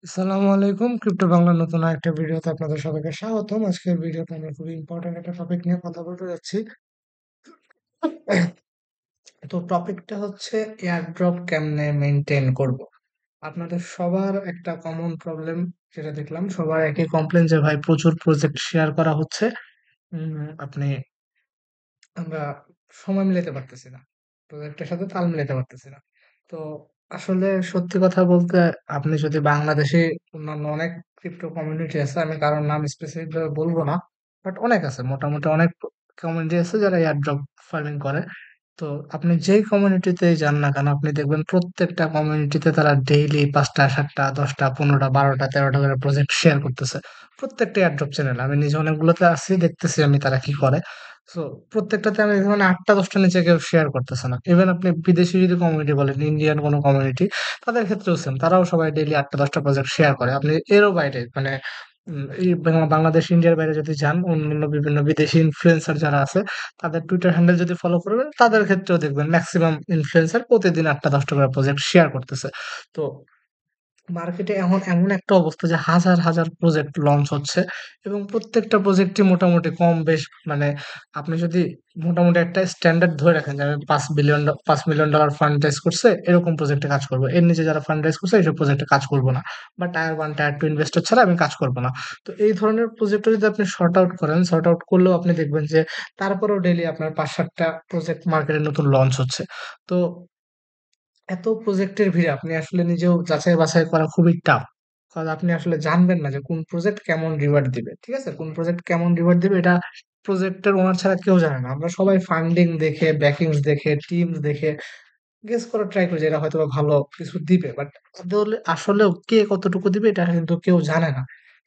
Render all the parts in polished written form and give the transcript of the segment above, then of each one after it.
আসসালামু আলাইকুম। ক্রিপ্টো বাংলার নতুন আরেকটা ভিডিওতে আপনাদের সবাইকে স্বাগতম। আজকের ভিডিওতে আমরা খুবই ইম্পোর্টেন্ট একটা টপিক নিয়ে কথা বলতে যাচ্ছি। তো টপিকটা হচ্ছে এয়ারড্রপ কেমনে মেইনটেইন করব। আপনাদের সবার একটা কমন প্রবলেম যেটা দেখলাম, সবার একই কমপ্লেইন যে ভাই প্রচুর প্রজেক্ট শেয়ার করা হচ্ছে। আপনি আমরা সময় মিলাতে পারতেছি না। প্রজেক্টের সাথে তাল মিলাতে পারতেছি না। তো আসলে সত্যি কথা বলতে আপনি যদি বাংলাদেশে অন্যান্য অনেক ক্রিপ্টো কমিউনিটি আছে, আমি কারোর নাম স্পেসিফিক ভাবে বলবো না। বাট অনেক আছে। মোটামুটি অনেক কমিউনিটি আছে যারা এয়ারড্রপ ফার্মিং করে। তো আপনি যেই কমিউনিটিতেই যান না কেন আপনি দেখবেন প্রত্যেকটা কমিউনিটিতে তারা ডেইলি ৫টা, ৭টা, ১০টা, ১৫টা, ১২টা, ১৩টা করে প্রজেক্ট শেয়ার করতেছে। প্রত্যেকটা এয়ারড্রপ চ্যানেল। আমি নিজে অনেকগুলোতে আছি, দেখতেছি আমি তারা কি করে। সো প্রত্যেকটাতে আমি দেখি মানে ৮টা ১০টার নিচে কেউ শেয়ার করতেছে না। ইভেন আপনি বিদেশি যদি কমিউনিটি বলেন, ইন্ডিয়ান কোনো কমিউনিটি, তাদের ক্ষেত্রেও সেম। তারাও সবাই ডেইলি ৮টা ১০টা প্রজেক্ট শেয়ার করে। আপনি এরও বাইরে মানে এই বাংলাদেশ, ইন্ডিয়ার বাইরে যদি যান, অন্যান্য বিভিন্ন বিদেশি ইনফ্লুয়েন্সার যারা আছে, তাদের টুইটার হ্যান্ডেল যদি ফলো করবেন, তাদের ক্ষেত্রেও দেখবেন মেক্সিমাম ইনফ্লুয়েন্সার প্রতিদিন ৮টা ১০টা করে প্রজেক্ট শেয়ার করতেছে। তো মার্কেটে এখন এমন একটা অবস্থা যে হাজার হাজার প্রজেক্ট লঞ্চ হচ্ছে এবং প্রত্যেকটা প্রজেক্টই মোটামুটি কম বেশ মানে আপনি যদি মোটামুটি একটা স্ট্যান্ডার্ড ধরে রাখেন যে আমি $৫ মিলিয়ন ফান্ড রেজ করছে এরকম প্রজেক্টে কাজ করবো, এর নিচে যারা ফান্ড রেজ করছে এইসব প্রজেক্টে কাজ করবো না, বা টায়ার 1 টায়ার 2 ইনভেস্টর ছাড়া আমি কাজ করবো না। তো এই ধরনের প্রজেক্ট যদি আপনি শর্ট আউট করলেও আপনি দেখবেন যে তারপরেও ডেইলি আপনার ৫-৭টা প্রজেক্ট মার্কেটে নতুন লঞ্চ হচ্ছে। তো এত প্রজেক্টের ভিড়ে আপনি আসলে নিজেও যাচাই বাছাই করা খুবই টাফ। কারণ আপনি আসলে জানবেন না যে কোন প্রজেক্ট কেমন রিওয়ার্ড দিবে। ঠিক আছে? কোন প্রজেক্ট কেমন রিওয়ার্ড দিবে এটা প্রজেক্টের ওনার ছাড়া কেউ জানে না। আমরা সবাই ফান্ডিং দেখে, ব্যাকিংস দেখে, টিমস দেখে গেস করার ট্রাই করি যে এরা হয়তোবা ভালো কিছু দিবে। বাট আসলেও কে কতটুকু দিবে এটা কিন্তু কেউ জানে না।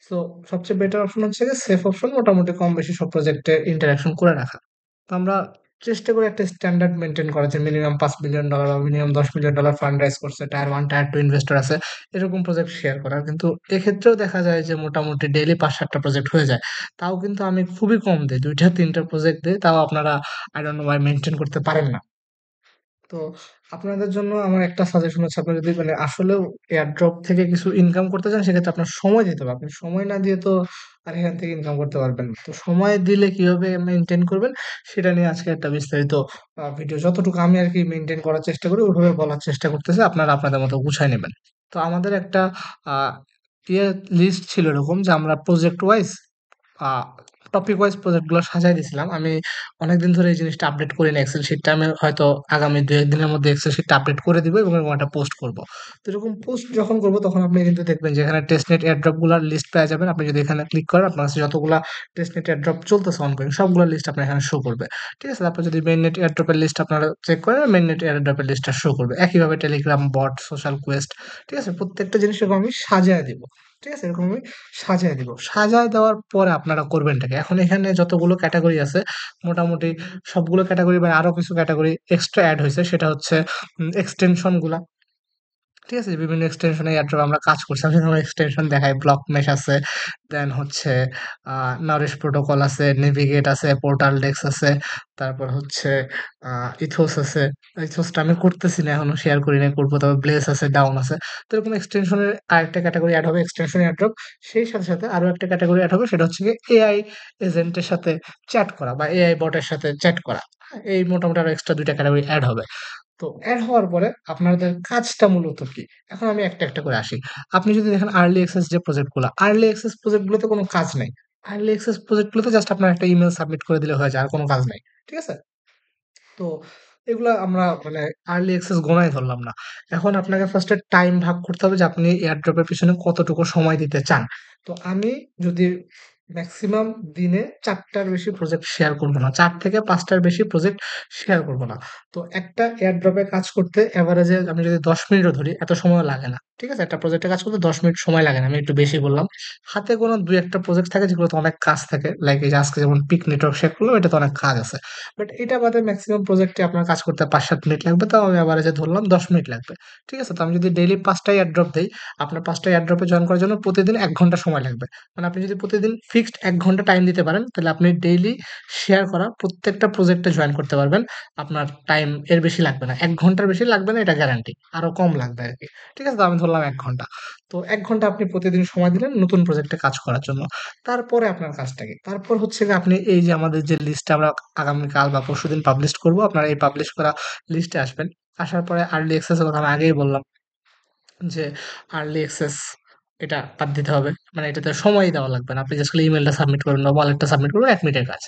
সো সবচেয়ে বেটার অপশন হচ্ছে গিয়ে সেফ অপশন, মোটামুটি কম বেশি সব প্রজেক্টে ইন্টারেকশন করে রাখা। তো আমরা চেষ্টা করি একটা স্ট্যান্ডার্ড মেইনটেইন করার, যে মিনিমাম $৫ মিলিয়ন বা মিনিমাম $১০ মিলিয়ন ফান্ড রাইজ করছে, টায়ার 1 টায়ার 2 ইনভেস্টর আছে, এরকম প্রজেক্ট শেয়ার করা। কিন্তু এক্ষেত্রেও দেখা যায় যে মোটামুটি ডেইলি ৫-৭টা প্রজেক্ট হয়ে যায়। তাও কিন্তু আমি খুবই কম দেই। ২টা ৩টা প্রজেক্ট দেই। তাও আপনারা I don't know why maintain করতে পারেন না। তো আপনাদের জন্য আমার একটা সাজেশন হচ্ছে, আপনি যদি মানে আসলেও এয়ারড্রপ থেকে কিছু ইনকাম করতে চান সেক্ষেত্রে আপনার সময় দিতে হবে। আপনি সময় না দিয়ে তো আর এখান থেকে ইনকাম করতে পারবেন না। তো সময় দিলে কিভাবে মেইনটেইন করবেন সেটা নিয়ে আজকে একটা বিস্তারিত ভিডিও, যতটুকু আমি আরকি মেইনটেইন করার চেষ্টা করি ওইভাবে বলার চেষ্টা করতেছি। আপনারা আপনাদের মতো গুছায় নিবেন। তো আমাদের একটা আ ইয়ে লিস্ট ছিল এরকম যে আমরা প্রজেক্ট ওয়াইজ আ টপিক ওয়াইজ প্রজেক্ট গুলো সাজায় দিছিলাম। আমি অনেকদিন ধরে এই জিনিসটা আপডেট করি না এক্সেল শিটটা। আমি হয়তো আগামী ২-১ দিনের মধ্যে এক্সেল শিটটা আপডেট করে দিব এবং এরকম একটা পোস্ট করব। তো এরকম পোস্ট যখন করব তখন আপনি কিন্তু দেখবেন যে এখানে টেস্টনেট এয়ারড্রপ গুলার লিস্ট পেয়ে যাবেন। আপনি যদি এখানে ক্লিক করেন আপনার কাছে যতগুলা টেস্টনেট এয়ারড্রপ চলতেছে অনগোইং সবগুলোর লিস্ট আপনার এখানে শো করবে। ঠিক আছে? তারপর যদি মেইননেট এয়ারড্রপের লিস্ট আপনারা চেক করেন, মেইননেট এয়ারড্রপের লিস্টটা শো করবে। একইভাবে টেলিগ্রাম বট, সোশ্যাল কোয়েস্ট, ঠিক আছে? প্রত্যেকটা জিনিস এরকম আমি সাজায় দিব। ঠিক আছে? এরকম আমি সাজায় দিব। সাজায় দেওয়ার পরে আপনারা করবেনটা কি? এখন এখানে যতগুলো ক্যাটেগরি আছে মোটামুটি সবগুলো ক্যাটেগরি বা আরো কিছু ক্যাটেগরি এক্সট্রা এড হইছে। সেটা হচ্ছে এক্সটেনশন গুলা। ঠিক আছে? বিভিন্ন এক্সটেনশন এর এয়ারড্রপ আমরা কাজ করছি। আমি যেমন এক্সটেনশন দেখাই, ব্লক মেশ আছে, দেন হচ্ছে আ নারিশ প্রোটোকল আছে, নেভিগেট আছে, পোর্টাল ডেক্স আছে, তারপর হচ্ছে আ ইথোস আছে। ইথোসটা আমি করতেছি না এখনো, শেয়ার করি নাই, করব। তবে ব্লেস আছে, ডাউন আছে। তো এরকম এক্সটেনশনের আরেকটা ক্যাটেগরি এড হবে, এক্সটেনশন এয়ারড্রপ। সেই সাথে, সাথে আরো একটা ক্যাটেগরি এড হবে, সেটা হচ্ছে গিয়ে এআই এজেন্টের সাথে চ্যাট করা বা এআই বটের সাথে চ্যাট করা। হ্যাঁ? এই মোটামুটি আরো এক্সট্রা ২ টা ক্যাটেগরি এড হবে। তো এড হওয়ার পরে আপনাদের কাজটা মূলত কি? এখন আমি একটা, একটা করে আসি। আপনি যদি দেখেন আর্লি অ্যাক্সেস যে প্রজেক্ট গুলা, আর্লি অ্যাক্সেস প্রজেক্ট গুলোতে কোনো কাজ নাই। আর্লি অ্যাক্সেস প্রজেক্ট গুলোতে জাস্ট আপনার একটা ইমেইল সাবমিট করে দিলে হয়ে যায়। আর কোনো কাজ নাই। ঠিক আছে? তো এগুলা আমরা মানে আর্লি অ্যাক্সেস গোনায় ধরলাম না। এখন আপনাকে ফার্স্ট এ টাইম ভাগ করতে হবে যে আপনি এয়ারড্রপ এর পেছনে কতটুকু সময় দিতে চান। তো আমি যদি মেক্সিমাম দিনে ৪ টার বেশি প্রজেক্ট শেয়ার করব না। ৪ থেকে ৫ টার বেশি প্রজেক্ট শেয়ার করব না। তো একটা এয়ারড্রপ এ কাজ করতে এভারেজে আমি যদি ১০ মিনিটও ধরি এত সময়ও লাগে না। ঠিক আছে? একটা প্রজেক্টে কাজ করতে ১০ মিনিট সময় লাগে না। আমি একটু বেশি বললাম। হাতে গোনা ২-১ টা প্রজেক্ট থাকে যেগুলোতে অনেক কাজ থাকে। লাইক এই যে আজকে যেমন পিক নেটওয়ার্ক শেয়ার করলাম, এটাতে অনেক কাজ আছে। বাট এটা বাদে মেক্সিমাম প্রজেক্টে আপনার কাজ করতে ৫-৭ মিনিট লাগবে। তাও আমি এভারেজে ধরলাম ১০ মিনিট লাগবে। ঠিক আছে? তো আমি যদি ডেইলি ৫ টা এয়ারড্রপ দেই, আপনার ৫ টা এয়ারড্রপে জয়েন করার জন্য প্রতিদিন ১ ঘন্টা সময় লাগবে। মানে আপনি যদি প্রতিদিন ফিক্সড ১ ঘন্টা টাইম দিতে পারেন, তাহলে আপনি ডেইলি শেয়ার করা প্রত্যেকটা প্রজেক্টে জয়েন করতে পারবেন। আপনার টাইম এর বেশি লাগবে না। ১ ঘন্টার বেশি লাগবে না, এটা গ্যারান্টি। আরো কম লাগবে আরকি। ঠিক আছে? তো আমি ধরলাম 1 ঘন্টা। তো 1 ঘন্টা আপনি প্রতিদিন সময় দিলেন নতুন প্রজেক্টে কাজ করার জন্য। তারপরে আপনার কাজটা কি? তারপর হচ্ছে গিয়ে আপনি এই যে আমাদের যে লিস্টটা আমরা আগামীকাল বা পরশুদিন পাবলিশ করব, আপনারা এই পাবলিশ করা লিস্টে আসবেন। আসার পরে আর্লি অ্যাক্সেস এর কথা আমি আগেই বললাম যে আর্লি অ্যাক্সেস এটা বাদ দিতে হবে। মানে এটাতে সময়ই দেওয়া লাগবে না। আপনি জাস্ট খালি ইমেইলটা সাবমিট করবেন বা ওয়ালেটটা সাবমিট করবেন, ১ মিনিটের কাজ।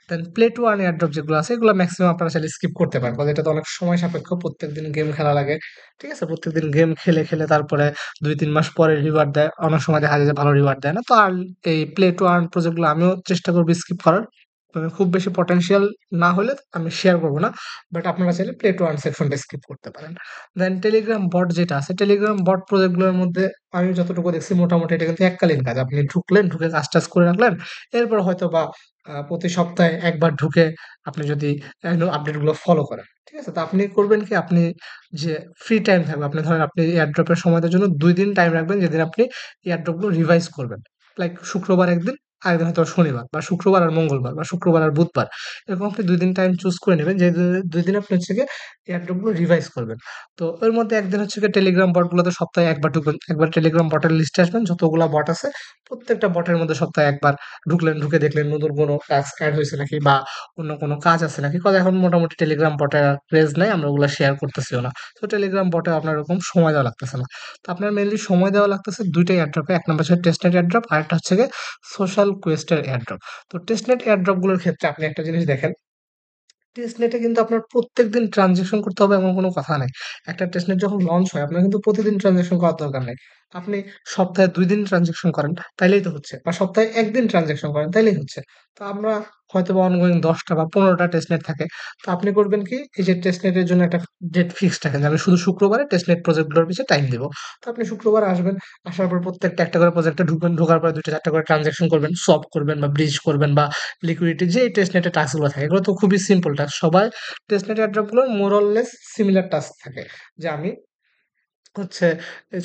দেন প্লে টু আর্ন এয়ারড্রপ যেগুলো আছে এগুলো মেক্সিমাম আপনারা চাইলে স্কিপ করতে পারেন। কারণ এটাতে অনেক সময় সাপেক্ষ। প্রত্যেকদিন গেম খেলা লাগে। ঠিক আছে? প্রত্যেকদিন গেম খেলে তারপরে ২-৩ মাস পরে রিওয়ার্ড দেয়। অনেক সময় দেখা যায় যে ভালো রিওয়ার্ড দেয় না। তো আর এই প্লে টু আর্ন প্রজেক্ট গুলো আমিও চেষ্টা করব স্কিপ করার। খুব বেশি পটেনশিয়াল না হলে আমি শেয়ার করব না। বাট আপনারা চাইলে প্লে টু আর্ন সেকশনটা স্কিপ করতে পারেন। দেন টেলিগ্রাম বট যেটা আছে, টেলিগ্রাম বট প্রজেক্ট গুলোর মধ্যে আমি যতটুকু দেখছি মোটামুটি এটা কিন্তু এককালীন কাজ। আপনি ঢুকলেন, ঢুকে কাজ টাজ করে রাখলেন। এরপর হয়তো বা প্রতি সপ্তাহে একবার ঢুকে আপনি যদি আপডেট গুলো ফলো করেন, ঠিক আছে? তো আপনি করবেন কি, আপনি যে ফ্রি টাইম থাকবে, আপনি ধরেন আপনি এয়ারড্রপের সময় দেওয়ার জন্য ২ দিন টাইম রাখবেন, যেদিন আপনি এয়ারড্রপ গুলো রিভাইজ করবেন। লাইক শুক্রবার একদিন, আরেকদিন হয়তো শনিবার, বা শুক্রবার আর মঙ্গলবার, বা শুক্রবার আর বুধবার। এরকম আপনি ২ দিন টাইম চুজ করে নেবেন, যে ২ দিন আপনি হচ্ছে গিয়ে এয়ারড্রপ গুলো রিভাইজ করবেন। তো এর মধ্যে একদিন হচ্ছে গিয়ে টেলিগ্রাম বট গুলোতে সপ্তাহে একবার ঢুকবেন, একবার টেলিগ্রাম বটের লিস্টে আসবেন, যতগুলা বট আছে প্রত্যেকটা বটের মধ্যে সপ্তাহে একবার ঢুকলেন, ঢুকে দেখলেন নতুন কোনো টাস্ক অ্যাড হয়েছে নাকি, বা অন্য কোনো কাজ আছে নাকি। কারণ এখন মোটামুটি টেলিগ্রাম বটে ক্রেজ নাই, আমরা ওগুলো শেয়ার করতেছিও না। তো টেলিগ্রাম বটে আপনার এরকম সময় দেওয়া লাগতেছে না। তো আপনার মেইনলি সময় দেওয়া লাগতেছে দুইটাই এয়ারড্রপে। এক নম্বর হচ্ছে টেস্টনেট এয়ারড্রপ, আর একটা হচ্ছে গিয়ে সোশ্যাল কোয়েস্টের এয়ারড্রপ। তো টেস্টনেট এয়ারড্রপ গুলোর ক্ষেত্রে আপনি একটা জিনিস দেখেন, টেস্টনেটে কিন্তু আপনার প্রত্যেকদিন ট্রানজেকশন করতে হবে এমন কোনো কথা নাই। একটা টেস্টনেট যখন লঞ্চ হয় আপনার কিন্তু প্রতিদিন ট্রানজেকশন করার দরকার নাই। আপনি সপ্তাহে ২ দিন ট্রানজেকশন করেন তাইলেই তো হচ্ছে। বা সপ্তাহে ১ দিন ট্রানজেকশন করেন তাইলেই হচ্ছে। তো আমরা হয়তোবা অনগোয়িং ১০ টা বা ১৫ টা টেস্টনেট থাকে। তো আপনি করবেন কি, এই যে টেস্টনেটের জন্য একটা ডেট ফিক্সড রাখেন যে আমি শুধু শুক্রবারে টেস্টনেট প্রজেক্ট গুলোর পিছে টাইম দিব। তো আপনি শুক্রবারে আসবেন, আসার পর প্রত্যেকটা একটা করে প্রজেক্টে ঢুকবেন, ঢোকার পরে ২ টা ৪ টা করে ট্রানজেকশন করবেন, সোয়াপ করবেন বা ব্রিজ করবেন বা লিকুইডিটি, যে টেস্টনেটে টাস্কগুলো থাকে এগুলো তো খুবই সিম্পল টাস্ক। সবাই টেস্টনেট এয়ারড্রপ গুলোর more or less similar task থাকে, যে আমি হচ্ছে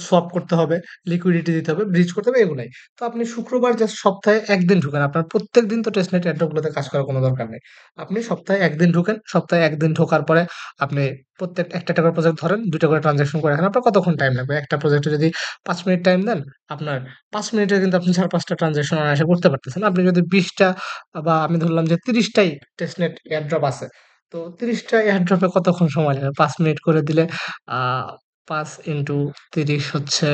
সোয়াপ করতে হবে, লিকুইডিটি দিতে হবে, ব্রিজ করতে হবে, এগুলাই। তো আপনি শুক্রবার জাস্ট সপ্তাহে ১ দিন ঢুকেন। আপনার প্রত্যেকদিন তো টেস্টনেট এয়ারড্রপ গুলোতে কাজ করার কোনো দরকার নেই। আপনি সপ্তাহে ১ দিন ঢুকেন, সপ্তাহে ১ দিন ঢোকার পরে আপনি প্রত্যেক একটা করে প্রজেক্ট ধরেন, ২ টা করে ট্রান্সেকশন করে রাখেন। আপনার কতক্ষণ টাইম লাগবে? একটা প্রজেক্টে যদি ৫ মিনিট টাইম দেন, আপনার ৫ মিনিটে কিন্তু আপনি ৪-৫ টা ট্রান্সেকশন অনায়াসে করতে পারতেছেন। আপনি যদি ২০ টা বা আমি ধরলাম যে ৩০ টাই টেস্টনেট এয়ারড্রপ আছে। তো ৩০ টা এয়ারড্রপে কতক্ষণ সময় লাগবে? ৫ মিনিট করে দিলে আ ৫ ইন্টু ৩০ হচ্ছে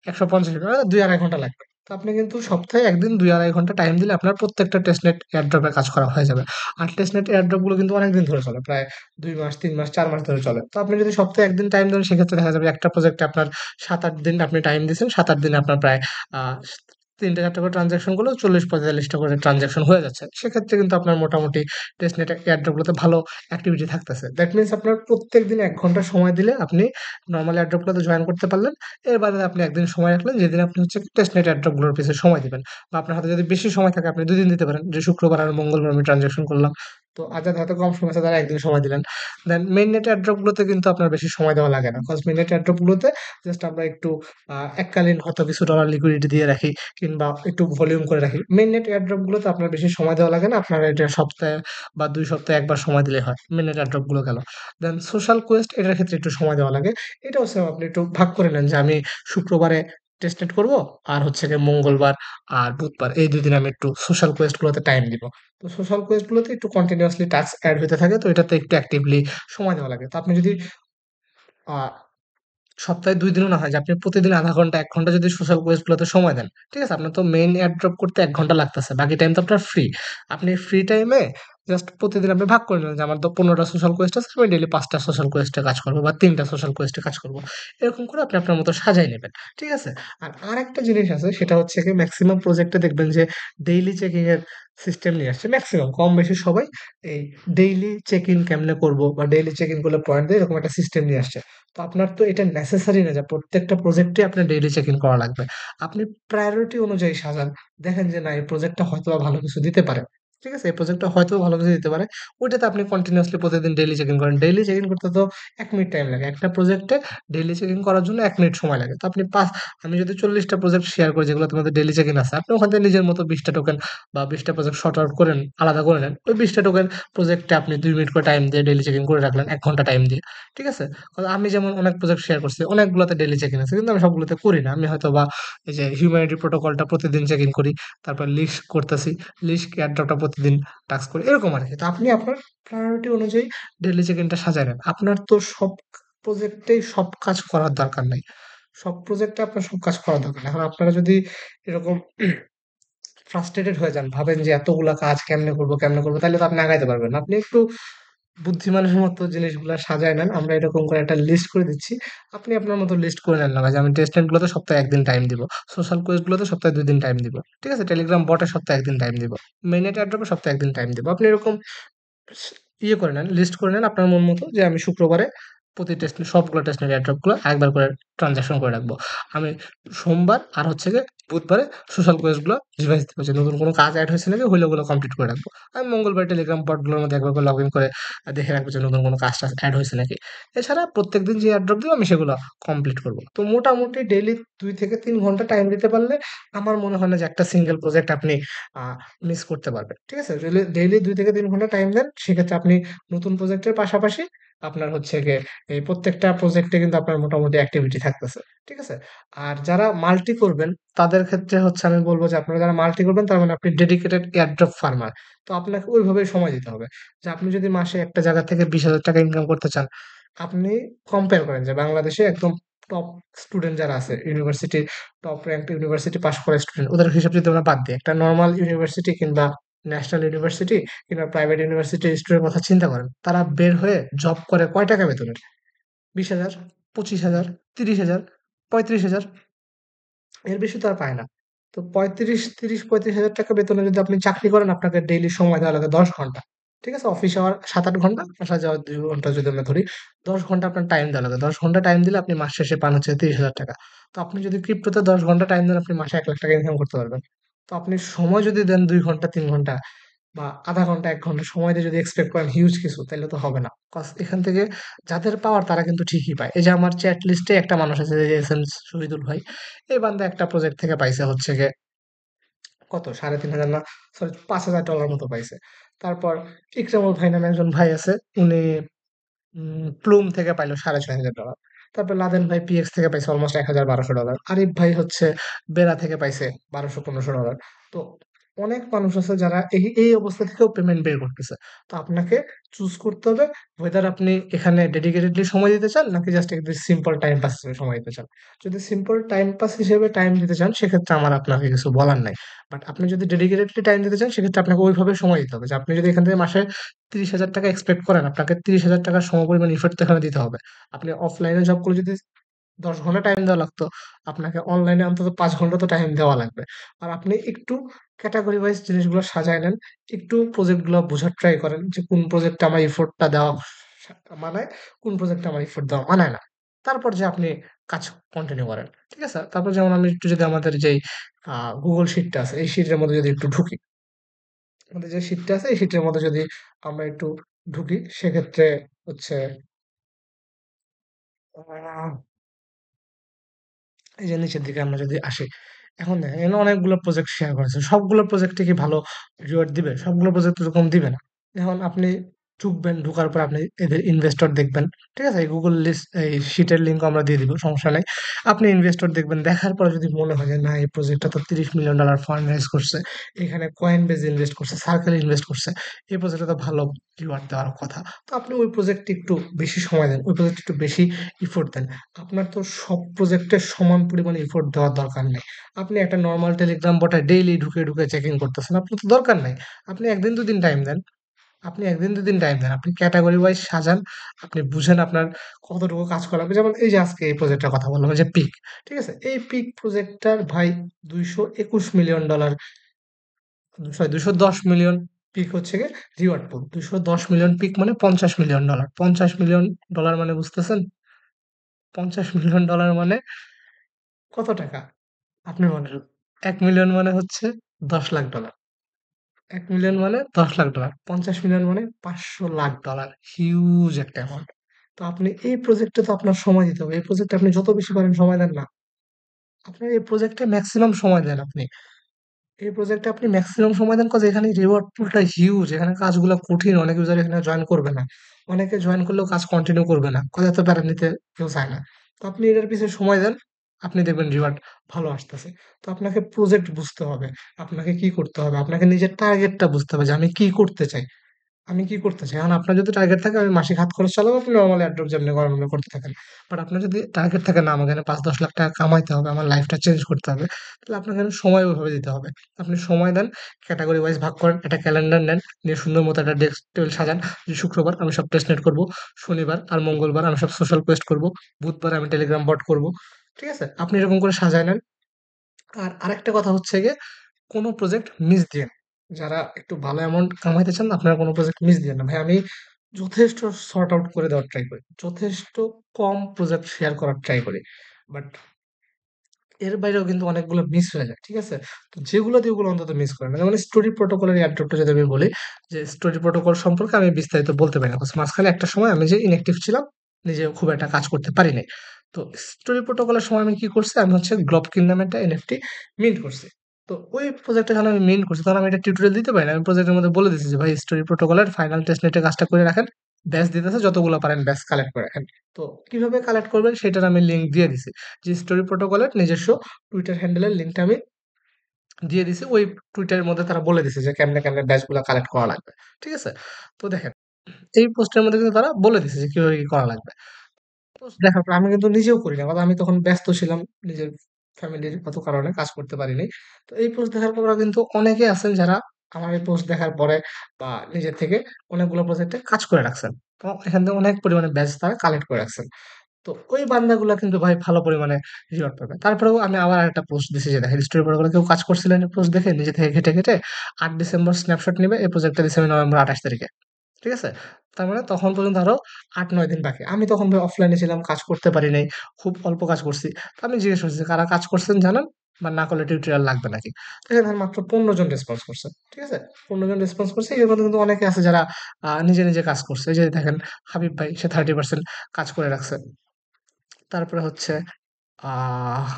১৫০ মিনিট, ২-২.৫ ঘন্টা লাগবে। তো আপনি কিন্তু সপ্তাহে ১ দিন ২-২.৫ ঘন্টা টাইম দিলে আপনার প্রত্যেকটা টেস্টনেট এয়ারড্রপে কাজ করা হয়ে যাবে। আর টেস্টনেট এয়ারড্রপ গুলো কিন্তু অনেকদিন ধরে চলে। প্রায় ২ মাস, ৩ মাস, ৪ মাস ধরে চলে। তো আপনি যদি সপ্তাহে ১ দিন টাইম দেন, সেক্ষেত্রে দেখা যাবে একটা প্রজেক্টে আপনার ৭-৮ দিন আপনি টাইম দিছেন। ৭-৮ দিনে আপনার প্রায় আ ৩-৪ টা করে ট্রান্সেকশন করলেও ৪০-৪৫ টা করে ট্রান্সেকশন হয়ে যাচ্ছে। সেক্ষেত্রে কিন্তু আপনার মোটামুটি টেস্টনেট এয়ারড্রপ গুলোতে ভালো অ্যাক্টিভিটি থাকতেছে। দ্যাট মিনস আপনার প্রত্যেকদিন ১ ঘন্টা সময় দিলে আপনি নরমাল এয়ারড্রপ গুলোতে জয়েন করতে পারলেন। এর বাদে আপনি ১ দিন সময় রাখলেন, যেদিন আপনি হচ্ছে টেস্টনেট এয়ারড্রপ গুলোর পিছে সময় দিবেন। বা আপনার হাতে যদি বেশি সময় থাকে আপনি ২ দিন দিতে পারেন। যে শুক্রবার আর মঙ্গলবার আমি ট্রান্সেকশন করলাম। তো আর যাদের হাতে কম সময় আছে তারা ১ দিন সময় দিলেন। দেন মেইননেট এয়ারড্রপ গুলোতে কিন্তু আপনার বেশি সময় দেওয়া লাগে না। কজ মেইননেট এয়ারড্রপ গুলোতে জাস্ট আমরা একটু এককালীন হয়তো কিছু ডলার লিকুইডিটি দিয়ে রাখি, কিংবা একটু ভলিউম করে রাখি। মেইননেট এয়ারড্রপ গুলোতে আপনার বেশি সময় দেওয়া লাগে না। আপনার এটা সপ্তাহে বা ২ সপ্তাহে একবার সময় দিলেই হয়। মেইননেট এয়ারড্রপ গুলো গেল। দেন সোশ্যাল কোয়েস্ট এটার ক্ষেত্রে একটু সময় দেওয়া লাগে। এটাও সেম, আপনি একটু ভাগ করে নেন যে আমি শুক্রবারে টেস্টনেট করব, আর হচ্ছে গিয়ে মঙ্গলবার আর বুধবার এই ২ দিন আমি একটু সোশ্যাল কোয়েস্ট গুলোতে টাইম দিব। তো সোশ্যাল কোয়েস্ট গুলোতে একটু কন্টিনিউয়াসলি টাস্ক এড হইতে থাকে। তো এটাতে একটু অ্যাক্টিভলি সময় দেওয়া লাগে। তো আপনি যদি আ সপ্তাহে ২ দিনও না হয়, যে আপনি প্রতিদিন ০.৫ ঘন্টা ১ ঘন্টা যদি সোশ্যাল কোয়েস্ট গুলোতে সময় দেন, ঠিক আছে? আপনার তো মেইন এয়ার ড্রপ করতে ১ ঘন্টা লাগতেছে। বাকি টাইম তো আপনার ফ্রি। আপনি ফ্রি টাইমে জাস্ট প্রতিদিন আপনি ভাগ করে নিলেন যে আমার তো ১৫ টা সোশ্যাল কোয়েস্ট আছে, আমি ডেইলি ৫ টা সোশ্যাল কোয়েস্ট এ কাজ করব বা ৩ টা সোশ্যাল কোয়েস্ট এ কাজ করব। এরকম করে আপনি আপনার মতো সাজায় নিবেন। ঠিক আছে? আর আরেকটা জিনিস আছে, সেটা হচ্ছে গিয়ে মেক্সিমাম প্রজেক্টে দেখবেন যে ডেইলি চেকিং এর সিস্টেম নিয়ে আসছে। মেক্সিমাম কম বেশি সবাই এই ডেইলি চেক ইন কেমনে করব বা ডেইলি চেক ইন করলে পয়েন্ট দেয়, এরকম একটা সিস্টেম নিয়ে আসছে। তো আপনার তো এটা নেসেসারি না যে প্রত্যেকটা প্রজেক্টে আপনার ডেইলি চেক ইন করা লাগবে। আপনি প্রায়োরিটি অনুযায়ী সাজান। দেখেন যে না, এই প্রজেক্টটা হয়তোবা ভালো কিছু দিতে পারে। ঠিক আছে? এই প্রজেক্টটা হয়তো ভালো কিছু দিতে পারে। ওইটাতে আপনি কন্টিনিউয়াসলি প্রতিদিন ডেইলি চেক ইন করেন। ডেইলি চেক ইন করতে তো ১ মিনিট টাইম লাগে। একটা প্রজেক্টে ডেইলি চেক ইন করার জন্য ১ মিনিট সময় লাগে। তো আপনি আমি যদি ৪০ টা প্রজেক্ট শেয়ার করি যেগুলো তোমাদের ডেইলি চেক ইন আছে, আপনি ওখান থেকে নিজের মতো ২০ টা টোকেন বা ২০ টা প্রজেক্ট সর্ট আউট করেন, আলাদা করে নেন। ওই ২০ টা টোকেন প্রজেক্টে আপনি ২ মিনিট করে টাইম দিয়ে ডেইলি চেক ইন করে রাখলেন ১ ঘন্টা টাইম দিয়ে। ঠিক আছে? কারণ আমি যেমন অনেক প্রজেক্ট শেয়ার করছি, অনেকগুলোতে ডেইলি চেক ইন আছে। কিন্তু আমি সবগুলোতে করি না। আমি হয়তোবা এই যে হিউম্যানিটি প্রোটোকলটা প্রতিদিন চেক ইন করি। তারপর লিস্ট করতেছি। লিস্ট এয়ারড্রপটা প্রতিদিন টাস্ক করি। এরকম আরকি। তো আপনি আপনার প্রায়োরিটি অনুযায়ী ডেইলি চেক ইনটা সাজায় নেন। আপনার তো সব প্রজেক্টেই সব কাজ করার দরকার নাই। সব প্রজেক্টে আপনার সব কাজ করার দরকার নাই। এখন আপনারা যদি এরকম ফ্রাস্ট্রেটেড হয়ে যান, ভাবেন যে এতগুলা কাজ কেমনে করব, তাইলে তো আপনি আগাইতে পারবেন না। আপনি একটু বুদ্ধিমানের মতো জিনিসগুলা সাজায় নেন। আমরা এরকম করে একটা লিস্ট করে দিচ্ছি। আপনি আপনার মতো লিস্ট করে নেন না ভাই যে আমি টেস্ট নেট গুলোতে সপ্তাহে ১ দিন টাইম দিব। সোশ্যাল কুইজ গুলোতে সপ্তাহে ২ দিন টাইম দিব। ঠিক আছে? টেলিগ্রাম বটে সপ্তাহে ১ দিন টাইম দিব। মেইনেট এয়ারড্রপে সপ্তাহে ১ দিন টাইম দিব। আপনি এরকম ইয়ে করে নেন, লিস্ট করে নেন আপনার মন মতো যে আমি শুক্রবারে প্রতি টেস্ট সবগুলো টেস্ট নেট এয়ারড্রপ গুলো একবার করে ট্রানজাকশন করে রাখবো। আমি সোমবার আর হচ্ছে গিয়ে বুধবারে সোশ্যাল কোয়েস গুলো রিভাইজ দিব যে নতুন কোনো কাজ অ্যাড হয়েছে নাকি, হইলে ওগুলো কমপ্লিট করে রাখবো। আমি মঙ্গলবার টেলিগ্রাম বট গুলোর মধ্যে একবার করে লগ ইন করে দেখে রাখবো যে নতুন কোনো কাজ টাজ অ্যাড হয়েছে নাকি। এছাড়া প্রত্যেকদিন যে এয়ারড্রপ দিব আমি সেগুলো কমপ্লিট করবো। তো মোটামুটি ডেইলি ২ থেকে ৩ ঘন্টা টাইম দিতে পারলে আমার মনে হয় না যে একটা সিঙ্গেল প্রজেক্ট আপনি মিস করতে পারবেন। ঠিক আছে? ডেইলি ২ থেকে ৩ ঘন্টা টাইম দেন, সেক্ষেত্রে আপনি নতুন প্রজেক্টের পাশাপাশি আপনার হচ্ছে গিয়ে এই প্রত্যেকটা প্রজেক্টে কিন্তু আপনার মোটামুটি অ্যাক্টিভিটি থাকতেছে। ঠিক আছে? আর যারা মাল্টি করবেন তাদের ক্ষেত্রে হচ্ছে আমি বলব যে আপনারা যারা মাল্টি করবেন তার মানে আপনি ডেডিকেটেড এয়ারড্রপ ফার্মার। তো আপনাকে ওইভাবেই সময় দিতে হবে। যে আপনি যদি মাসে একটা জায়গা থেকে ৳২০,০০০ ইনকাম করতে চান, আপনি কম্পেয়ার করেন যে বাংলাদেশে একদম টপ স্টুডেন্ট যারা আছে, ইউনিভার্সিটির টপ র‍্যাংকড ইউনিভার্সিটি পাস করা স্টুডেন্ট, ওদের হিসাব যদি আমরা বাদ দিই, একটা নরমাল ইউনিভার্সিটি কিংবা ন্যাশনাল ইউনিভার্সিটি কিংবা প্রাইভেট ইউনিভার্সিটির স্টুডেন্টের কথা চিন্তা করেন। তারা বের হয়ে জব করে কয় টাকা বেতনের? ২০,০০০, ২৫,০০০, ৩০,০০০, ৩৫,০০০, এর বেশি তো আর পায় না। তো ৩৫,০০০ বেতনে যদি আপনি চাকরি করেন, আপনাকে ডেইলি সময় দেওয়া লাগে ১০ ঘন্টা। ঠিক আছে? অফিস আওয়ার ৭-৮ ঘন্টা, আসা যাওয়া ২ ঘন্টা যদি আমরা ধরি, ১০ ঘন্টা আপনার টাইম দেওয়া লাগে। ১০ ঘন্টা টাইম দিলে আপনি মাস শেষে পান হচ্ছে ৳৩০,০০০। তো আপনি যদি ক্রিপ্টোতে ১০ ঘন্টা টাইম দেন, আপনি মাসে ৳১,০০,০০০ ইনকাম করতে পারবেন। তো আপনি সময় যদি দেন ২ ঘন্টা, ৩ ঘন্টা বা ০.৫ ঘন্টা, ১ ঘন্টা সময় দিয়ে যদি এক্সপেক্ট করেন হিউজ কিছু, তাইলে তো হবে না। কজ এখান থেকে যাদের পাওয়ার তারা কিন্তু ঠিকই পায়। এই যে আমার চ্যাট লিস্টে একটা মানুষ আছে যে এসএম শহীদুল ভাই। এই বান্দা একটা প্রজেক্ট থেকে পাইছে হচ্ছে গিয়ে কত $৩,৫০০ না, সরি $৫,০০০ মতো পাইছে। তারপর ইকরামুল ভাই নামে একজন ভাই আছে। উনি প্লুম থেকে পাইলো $৬,৫০০। তারপর লাদেন ভাই পিএক্স থেকে পাইছে অলমোস্ট $১,০০০-১,২০০। আরিফ ভাই হচ্ছে বেরা থেকে পাইছে $১,২০০-১,৫০০। তো অনেক মানুষ আছে যারা এই অবস্থা থেকেও পেমেন্ট বের করতেছে। তো আপনাকে চুজ করতে হবে whether আপনি এখানে ডেডিকেটেডলি সময় দিতে চান নাকি জাস্ট একটু সিম্পল টাইম পাস হিসেবে সময় দিতে চান। যদি সিম্পল টাইম পাস হিসেবে টাইম দিতে চান, সেক্ষেত্রে আমার আপনাকে কিছু বলার নাই। বাট আপনি যদি ডেডিকেটেডলি টাইম দিতে চান, সেক্ষেত্রে আপনাকে ওইভাবে সময় দিতে হবে। যে আপনি যদি এখান থেকে মাসে ৳৩০,০০০ এক্সপেক্ট করেন, আপনাকে ৳৩০,০০০ সমপরিমাণ এফোর্ট তো এখানে দিতে হবে। আপনি অফলাইনে জব করলে যদি ১০ ঘন্টা টাইম দেওয়া লাগতো, আপনাকে অনলাইনে অন্তত ৫ ঘন্টা তো টাইম দেওয়া লাগবে। আর আপনি একটু ক্যাটেগরি ওয়াইজ জিনিসগুলো সাজায় নেন। একটু প্রজেক্ট গুলা বোঝার ট্রাই করেন যে কোন প্রজেক্টে আমার এফোর্টটা দেওয়া মানায়, কোন প্রজেক্টে আমার এফোর্ট দেওয়া মানায় না। তারপর যে আপনি কাজ কন্টিনিউ করেন। ঠিক আছে? তারপর যেমন আমি একটু যদি আমাদের যেই আ Google শিটটা আছে, এই শিটের মধ্যে যদি একটু ঢুকি, আমাদের যে শিটটা আছে এই শিটের মধ্যে যদি আমরা একটু ঢুকি, সেক্ষেত্রে হচ্ছে আ এই যে নিচের দিকে আমরা যদি আসি, এখন দেখেন এখানে অনেকগুলো প্রজেক্ট শেয়ার করেছে। সবগুলো প্রজেক্টে কি ভালো রিওয়ার্ড দিবে? সবগুলো প্রজেক্ট এরকম দিবে না। এখন আপনি ঢুকবেন, ঢোকার পর আপনি এদের ইনভেস্টর দেখবেন। ঠিক আছে? এই Google লিস্ট এই শিটের লিঙ্কও আমরা দিয়ে দিব, সমস্যা নাই। আপনি ইনভেস্টর দেখবেন, দেখার পরে যদি মনে হয় যে না এই প্রজেক্টটা তো $৩০ মিলিয়ন ফান্ড রাইজ করছে। এখানে Coinbase ইনভেস্ট করছে, Circle ইনভেস্ট করছে। এই প্রজেক্টে তো ভালো রিওয়ার্ড দেওয়ার কথা। তো আপনি ওই প্রজেক্টে একটু বেশি সময় দেন। ওই প্রজেক্টে একটু বেশি ইফোর্ট দেন। আপনার তো সব প্রজেক্টে সমান পরিমাণে এফোর্ট দেওয়ার দরকার নেই। আপনি একটা নরমাল টেলিগ্রাম বটে ডেইলি ঢুকে চেক ইন করতেছেন। আপনার তো দরকার নাই। আপনি ১ দিন ২ দিন টাইম দেন। আপনি ১ দিন ২ দিন টাইম দেন। আপনি ক্যাটেগরি ওয়াইজ সাজান। আপনি বুঝেন আপনার কতটুকু কাজ করা লাগবে। যেমন এই যে আজকে এই প্রজেক্টটার কথা বললাম, এই যে পিক। ঠিক আছে? এই পিক প্রজেক্টটার ভাই $২২১ মিলিয়ন, সরি $২১০ মিলিয়ন পিক হচ্ছে গিয়ে রিওয়ার্ড পুল। $২১০ মিলিয়ন পিক মানে $৫০ মিলিয়ন। $৫০ মিলিয়ন মানে বুঝতেছেন? $৫০ মিলিয়ন মানে কত টাকা? আপনি বলেন। ১ মিলিয়ন মানে হচ্ছে $১০,০০,০০০। 1 মিলিয়ন মানে 10 লাখ ডলার, 50 মিলিয়ন মানে 500 লাখ ডলার, হিউজ একটা অ্যামাউন্ট। তো আপনি এই প্রজেক্টে তো আপনার সময় দিতে হবে, এই প্রজেক্টে আপনি যত বেশি পারেন সময় দেন না, আপনার এই প্রজেক্টে ম্যাক্সিমাম সময় দেন আপনি, এই প্রজেক্টে আপনি ম্যাক্সিমাম সময় দেন, কজ এখানে রিওয়ার্ড পুলটা হিউজ, এখানে কাজগুলো কঠিন, অনেক ইউজার এখানে জয়েন করবে না, অনেকে জয়েন করলেও কাজ কন্টিনিউ করবে না, কজ এত প্যারা নিতে কেউ চায় না। তো আপনি এটার পিছনে সময় দেন, আপনি দেখবেন রিওয়ার্ড ভালো আসতেছে। তো আপনাকে প্রজেক্ট বুঝতে হবে, আপনাকে কি করতে হবে, আপনাকে নিজের টার্গেটটা বুঝতে হবে যে আমি কি করতে চাই, আমি কি করতে চাই। এখন আপনার যদি টার্গেট থাকে আমি মাসিক হাত খরচ চালাবো, আপনি নরমাল এয়ারড্রপ যেমনি করেন ওগুলো করতে থাকেন। বাট আপনার যদি টার্গেট থাকে না আমাকে এখানে ৫-১০ লাখ টাকা কামাইতে হবে, আমার লাইফটা চেঞ্জ করতে হবে, তাহলে আপনাকে এখানে সময় ওইভাবে দিতে হবে। আপনি সময় দেন, ক্যাটাগরি ওয়াইজ ভাগ করেন, একটা ক্যালেন্ডার নেন, নিয়ে সুন্দর মতো একটা ডেস্ক টেবিল সাজান, যে শুক্রবার আমি সব টেস্ট নেট করবো, শনিবার আর মঙ্গলবার আমি সব সোশ্যাল পোস্ট করবো, বুধবার আমি টেলিগ্রাম বট করবো। ঠিক আছে? আপনি এরকম করে সাজায় নেন। আর আরেকটা কথা হচ্ছে গিয়ে, কোনো প্রজেক্ট মিস দিয়েন না। যারা একটু ভালো অ্যামাউন্ট কামাইতে চান আপনারা কোনো প্রজেক্ট মিস দিয়েন না। ভাই আমি যথেষ্ট সর্ট আউট করে দেওয়ার ট্রাই করি। যথেষ্ট কম প্রজেক্ট শেয়ার করার ট্রাই করি। বাট এর বাইরেও কিন্তু অনেকগুলো মিস হয়ে যায়। ঠিক আছে? তো যেগুলো দিয়ে ওগুলো অন্তত মিস করেন না। যেমন স্টোরি প্রোটোকলের এয়ারড্রপটা যদি আমি বলি, যে স্টোরি প্রোটোকল সম্পর্কে আমি বিস্তারিত বলতে পারি না। কজ মাঝখানে একটা সময় আমি যে ইনঅ্যাক্টিভ ছিলাম, নিজে খুব একটা কাজ করতে পারি নাই। তো স্টোরি প্রোটোকলের সময় আমি কি করছি? আমি হচ্ছে গ্লবকিন নামে একটা এনএফটি মিন্ট করছি। তো ওই প্রজেক্টটা যখন আমি মিন্ট করছি তখন আমি একটা টিউটোরিয়াল দিতে পারি না। আমি প্রজেক্টের মধ্যে বলে দিছি যে ভাই স্টোরি প্রোটোকলের ফাইনাল টেস্টনেটে কাজটা করে রাখেন। ব্যাচ দিতেছে যতগুলো পারেন ব্যাচ কালেক্ট করে রাখেন। তো কিভাবে কালেক্ট করবেন সেটার আমি লিঙ্ক দিয়ে দিছি। যে স্টোরি প্রোটোকলের নিজস্ব টুইটার হ্যান্ডেলের লিঙ্কটা আমি দিয়ে দিছি। ওই টুইটারের মধ্যে তারা বলে দিছে যে কেমনে, কেমনে ব্যাচগুলা কালেক্ট করা লাগবে। ঠিক আছে? তো দেখেন, এই পোস্টের মধ্যে কিন্তু তারা বলে দিছে যে কিভাবে কি করা লাগবে। পোস্ট দেখার পর আমি কিন্তু নিজেও করি না। কারণ আমি তখন ব্যস্ত ছিলাম নিজের ফ্যামিলির কত কারণে কাজ করতে পারিনি। তো এই পোস্ট দেখার পরেও কিন্তু অনেকে আছেন যারা আমার এই পোস্ট দেখার পরে বা নিজের থেকে অনেকগুলো প্রজেক্টে কাজ করে রাখছেন। তো এখান থেকে অনেক পরিমাণে ব্যাচ তারা কালেক্ট করে রাখছেন। তো ওই বান্দাগুলা কিন্তু ভাই ভালো পরিমাণে রিওয়ার্ড পাবে। তারপরেও আমি আবার আরেকটা পোস্ট দিছি যে দেখেন স্টোরি প্রোটোকলে কেউ কাজ করছিলেন এই পোস্ট দেখে নিজে থেকে ঘেঁটে, ঘেঁটে ৮ ডিসেম্বর স্ন্যাপশট নিবে। এই প্রজেক্টটা দিছি আমি নভেম্বর ২৮ তারিখে। ঠিক আছে? তার মানে তখন পর্যন্ত আরো ৮-৯ দিন বাকি। আমি তখন ভাই অফলাইনে ছিলাম, কাজ করতে পারি নাই। খুব অল্প কাজ করছি। তো আমি জিজ্ঞেস করছি যে, "কারা কাজ করছেন জানান? বা না করলে টিউটোরিয়াল লাগবে নাকি?" তো এখানে মাত্র ১৫ জন রেসপন্স করছে। ঠিক আছে? ১৫ জন রেসপন্স করছে। এর মধ্যে কিন্তু অনেকে আছে যারা নিজে, নিজে কাজ করছে। এই যে দেখেন হাবিব ভাই সে 30% কাজ করে রাখছে। তারপরে হচ্ছে আহ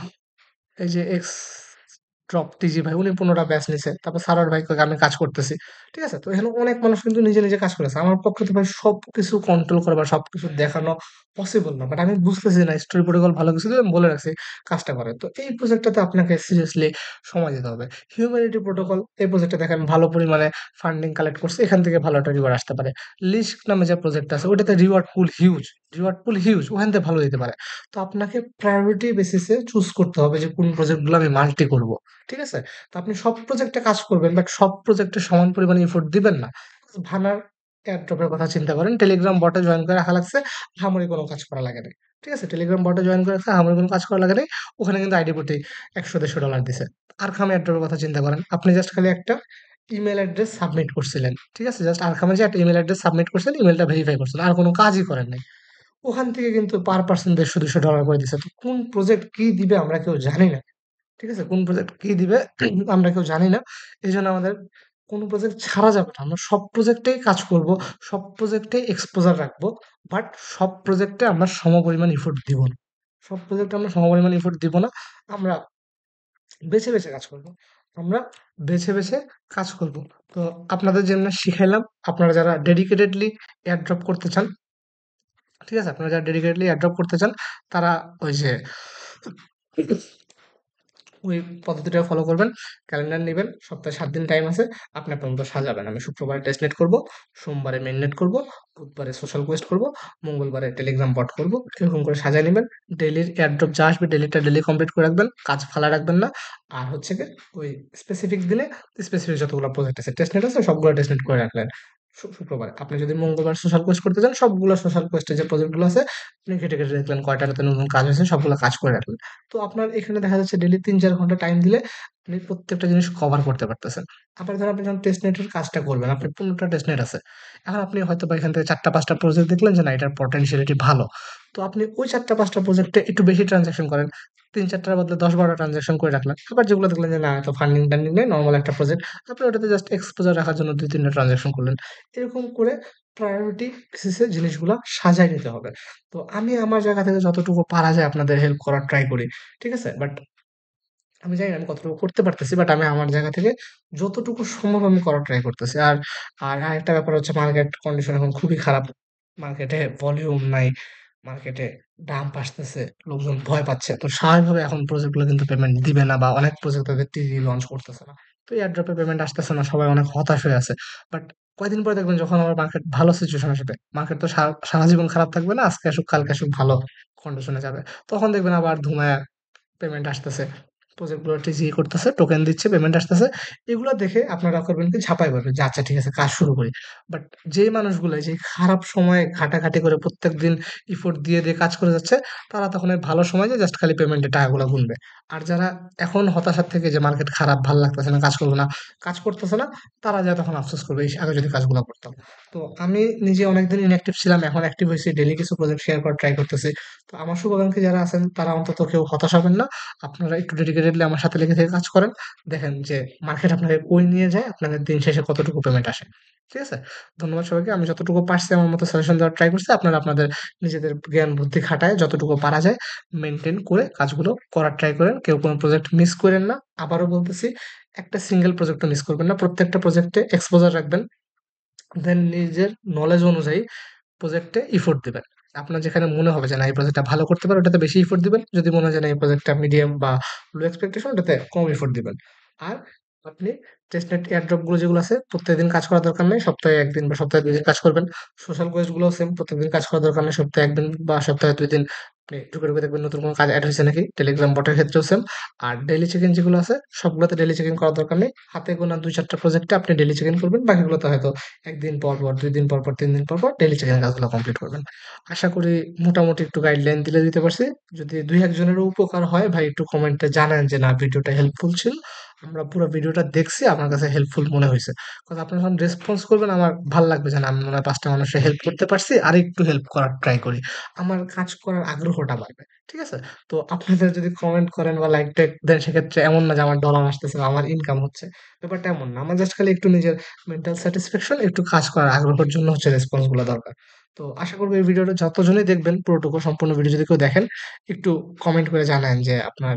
এই যে এক্স ড্রপ টিজি ভাই উনি ১৫টা ব্যাচ নিছে। তারপর সারোয়ার ভাই কয় আমি কাজ করতেছি। ঠিক আছে? তো এখানে অনেক মানুষ কিন্তু নিজে, নিজে কাজ করেছে। আমার পক্ষে তো ভাই সবকিছু কন্ট্রোল করা বা সবকিছু দেখানো পসিবল না। বাট আমি বুঝতেছি না স্টোরি প্রোটোকল ভালো কিছু দিলে আমি বলে রাখছি কাজটা করে। তো এই প্রজেক্টটাতে আপনাকে সিরিয়াসলি সময় দিতে হবে। হিউম্যানিটি প্রোটোকল এই প্রজেক্টে দেখেন ভালো পরিমাণে ফান্ডিং কালেক্ট করছে। এখান থেকে ভালো একটা রিওয়ার্ড আসতে পারে। লিস্ক নামে যে প্রজেক্ট আছে ওটাতে রিওয়ার্ড পুল হিউজ। রিওয়ার্ড পুল হিউজ। ওখান থেকে ভালো দিতে পারে। তো আপনাকে প্রায়োরিটি বেসিসে চুজ করতে হবে যে কোন প্রজেক্টগুলো আমি মাল্টি করব। ঠিক আছে? তো আপনি সব প্রজেক্টে কাজ করবেন বাট সব প্রজেক্টে সমান পরিমাণে এফোর্ট দিবেন না। ভানার এয়ারড্রপের কথা চিন্তা করেন। টেলিগ্রাম বটে জয়েন করে রাখা লাগছে, আহামরি কোনো কাজ করা লাগে নাই। ঠিক আছে? টেলিগ্রাম বটে জয়েন করে রাখছে, আহামরি কোনো কাজ করা লাগে নাই। ওখানে কিন্তু আইডি প্রতি $১০০-১৫০ দিছে। আরকাম এয়ারড্রপের কথা চিন্তা করেন। আপনি জাস্ট খালি একটা ইমেইল অ্যাড্রেস সাবমিট করছিলেন। ঠিক আছে? জাস্ট আরকামে যে একটা ইমেইল অ্যাড্রেস সাবমিট করছেন, ইমেইলটা ভেরিফাই করছেন। আর কোনো কাজই করেন নাই। ওখান থেকে কিন্তু পার পারসন $১৫০-১৫০ করে দিছে। তো কোন প্রজেক্ট কি দিবে আমরা কেউ জানি না। ঠিক আছে? কোন প্রজেক্ট কি দিবে আমরা কেউ জানি না। এজন্য আমাদের কোন প্রজেক্ট ছাড়া যাবে না। আমরা সব প্রজেক্টেই কাজ করব। সব প্রজেক্টেই এক্সপোজার রাখবো। বাট সব প্রজেক্টে আমরা সমপরিমাণ এফোর্ট দিব না। সব প্রজেক্টে আমরা সমপরিমাণ এফোর্ট দিব না। আমরা বেছে, বেছে কাজ করব। আমরা বেছে, বেছে কাজ করব। তো আপনাদের যেমনে শিখাইলাম, আপনারা যারা ডেডিকেটেডলি এয়ারড্রপ করতে চান, ঠিক আছে? আপনারা যারা ডেডিকেটলি এয়ারড্রপ করতে চান, তারা ওই যে ওই পদ্ধতিটা ফলো করবেন। ক্যালেন্ডার নিবেন। সপ্তাহে ৭ দিন টাইম আছে। আপনি আপনার মতো সাজাবেন। আমি শুক্রবারে টেস্টনেট করব, সোমবারে মেইননেট করব, বুধবারে সোশ্যাল কোয়েস্ট করব, মঙ্গলবারে টেলিগ্রাম বট করব। এরকম করে সাজায় নিবেন। ডেইলির এয়ারড্রপ যা আসবে ডেইলিটা ডেইলি কমপ্লিট করে রাখবেন। কাজ ফালা রাখবেন না। আর হচ্ছে গিয়ে ওই স্পেসিফিক দিনে স্পেসিফিক যতগুলো প্রজেক্ট আছে, টেস্টনেট আছে সবগুলো টেস্টনেট করে রাখলেন। শুক্রবারে। আপনি যদি মঙ্গলবার সোশ্যাল কোয়েস্ট করতে চান, সবগুলো সোশ্যাল কোয়েস্টের যে প্রজেক্টগুলো আছে, আপনি ঘেঁটে, ঘেঁটে দেখলেন কয়টাতে নতুন কাজ হয়েছে সবগুলো কাজ করে রাখলেন। তো আপনার এখানে দেখা যাচ্ছে ডেইলি ৩-৪ ঘন্টা টাইম দিলে আপনি প্রত্যেকটা জিনিস কভার করতে পারতেছেন। আবার ধরেন আপনি যখন টেস্টনেটের কাজটা করবেন, আপনার ১৫টা টেস্টনেট আছে। এখন আপনি হয়তোবা এখান থেকে ৪টা-৫টা প্রজেক্ট দেখলেন যে না এটার পটেনশিয়ালিটি ভালো। তো আপনি ওই ৪টা-৫টা প্রজেক্টে একটু বেশি ট্রান্সেকশন করেন। ৩-৪টার বদলে ১০-১২টা ট্রান্সাকশন করে রাখলেন। আবার যেগুলো দেখলেন যে না এত ফান্ডিং-টান্ডিং নেই, নরমাল একটা প্রজেক্ট, আপনি ওটাতে জাস্ট এক্সপোজার রাখার জন্য ২-৩ টা ট্রান্সাকশন করলেন। এরকম করে প্রায়োরিটি বেসিস এ জিনিসগুলা সাজায় নিতে হবে। তো আমি আমার জায়গা থেকে যতটুকু পারা যায় আপনাদের হেল্প করার ট্রাই করি। ঠিক আছে? বাট আমি জানি না আমি কতটুকু করতে পারতেছি। বাট আমি আমার জায়গা থেকে যতটুকু সম্ভব আমি করার ট্রাই করতেছি। আর আরেকটা ব্যাপার হচ্ছে মার্কেট কন্ডিশন এখন খুবই খারাপ। মার্কেটে ভলিউম নাই। মার্কেটে ডাম্প আসতেছে। লোকজন ভয় পাচ্ছে। তো স্বাভাবিকভাবে এখন প্রজেক্ট গুলো কিন্তু পেমেন্ট দিবে না বা অনেক প্রজেক্ট তাদের টিজি লঞ্চ করতেছে না। তো এয়ারড্রপ এ পেমেন্ট আসতেছে না। সবাই অনেক হতাশ হয়ে আছে। বাট কয়দিন পরে দেখবেন যখন আবার মার্কেট ভালো সিচুয়েশন আসবে। মার্কেট তো সারা জীবন খারাপ থাকবে না। আজকে আসুক কালকে আসুক ভালো কন্ডিশনে যাবে। তখন দেখবেন আবার ধুমায়া পেমেন্ট আসতেছে। প্রজেক্ট গুলো টিসি করতেছে, টোকেন দিচ্ছে, পেমেন্ট আসতেছে। এগুলো দেখে আপনারা করবেন কি ঝাঁপায় পড়বেন যে আচ্ছা ঠিক আছে কাজ শুরু করি। বাট যেই মানুষগুলো এই যে খারাপ সময়ে খাটাখাটি করে প্রত্যেকদিন এফোর্ট দিয়ে কাজ করে যাচ্ছে, তারা তখন এই ভালো সময় যে জাস্ট খালি পেমেন্টের টাকাগুলো গুনবে। আর যারা এখন হতাশার থেকে যে মার্কেট খারাপ, ভাল লাগতেছে না, কাজ করব না, কাজ করতেছে না, তারা যায় তখন আফসোস করবে, ইস! আগে যদি কাজগুলো করতাম। তো আমি নিজে অনেকদিন ইনঅ্যাক্টিভ ছিলাম, এখন অ্যাক্টিভ হইছি, ডেইলি কিছু প্রজেক্ট শেয়ার করার ট্রাই করতেছি। তো আমার শুভাকাঙ্ক্ষী যারা আছেন তারা অন্তত কেউ হতাশ হবেন না। আপনারা একটু ডেডিকেটেডলি আমার সাথে লেগে থেকে কাজ করেন। দেখেন যে মার্কেট আপনাকে কই নিয়ে যায়, আপনাদের দিন শেষে কতটুকু পেমেন্ট আসে। ঠিক আছে? ধন্যবাদ সবাইকে। আমি যতটুকু পারছি আমার মতো সাজেশন দেওয়ার ট্রাই করছি। আপনারা আপনাদের নিজেদের জ্ঞান বুদ্ধি খাটায় যতটুকু পারা যায় মেইনটেইন করে কাজগুলো করার ট্রাই করেন। কেউ কোনো প্রজেক্ট মিস কইরেন না। আবারও বলতেছি, একটা সিঙ্গেল প্রজেক্টও মিস করবেন না। প্রত্যেকটা প্রজেক্টে এক্সপোজার রাখবেন। দেন নিজের নলেজ অনুযায়ী প্রজেক্টে ইফোর্ট দিবেন। আপনার যেখানে মনে হবে যে না এই প্রজেক্টটা ভালো করতে পারে ওটাতে বেশি ইফোর্ট দিবেন। যদি মনে হয় যে না এই প্রজেক্টটা মিডিয়াম বা লো এক্সপেকটেশন ওটাতে কম ইফোর্ট দিবেন। আর আপনি টেস্টনেট এয়ারড্রপ গুলো যেগুলো আছে প্রত্যেকদিন কাজ করার দরকার নেই। সপ্তাহে ১ দিন বা সপ্তাহে ২ দিন কাজ করবেন। সোশ্যাল কোয়েস্ট গুলোও সেম প্রত্যেকদিন কাজ করার দরকার নেই। সপ্তাহে ১ দিন বা সপ্তাহে ২ দিন আপনি ঢুকে দেখবেন নতুন কোনো কাজ এড হইছে নাকি। টেলিগ্রাম বটের ক্ষেত্রেও সেম। আর ডেইলি চেক ইন যেগুলো আছে সবগুলোতে ডেইলি চেক ইন করার দরকার নেই। হাতে গোনা ২-৪ টা প্রজেক্টে আপনি ডেইলি চেক ইন করবেন। বাকিগুলোতে হয়তো ১ দিন পর, ২ দিন পর, ৩ দিন পর ডেইলি চেক ইন কাজগুলো কমপ্লিট করবেন। আশা করি মোটামুটি একটু গাইডলাইন দিতে পারছি। যদি ২-১ জনেরও উপকার হয় ভাই একটু কমেন্টে জানান যে না ভিডিওটা হেল্পফুল ছিল। আমরা পুরো ভিডিওটা দেখছি আমার কাছে হেল্পফুল মনে হইছে। কজ আপনারা যখন রেসপন্স করবেন আমার ভাল লাগবে যে না আমি মনে হয় ৫ টা মানুষের হেল্প করতে পারছি। আরেকটু হেল্প করার ট্রাই করি। আমার কাজ করার আগ্রহটা বাড়বে। ঠিক আছে? তো আপনাদের যদি কমেন্ট করেন বা লাইক টাইক দেন সেক্ষেত্রে এমন না যে আমার ডলার আসতেছে বা আমার ইনকাম হচ্ছে। ব্যাপারটা এমন না। আমার জাস্ট খালি একটু নিজের মেন্টাল স্যাটিসফ্যাকশন, একটু কাজ করার আগ্রহের জন্য হচ্ছে রেসপন্স গুলা দরকার। তো আশা করব এই ভিডিওটা যতজনই দেখবেন পুরোটুকু সম্পূর্ণ ভিডিও যদি কেউ দেখেন, একটু কমেন্ট করে জানায়েন যে আপনার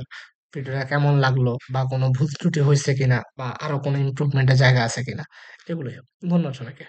ভিডিওটা কেমন লাগলো বা কোনো ভুল ত্রুটি হইছে কিনা বা আরো কোনো ইমপ্রুভমেন্ট এর জায়গা আছে কিনা। এগুলোই। ধন্যবাদ সবাইকে।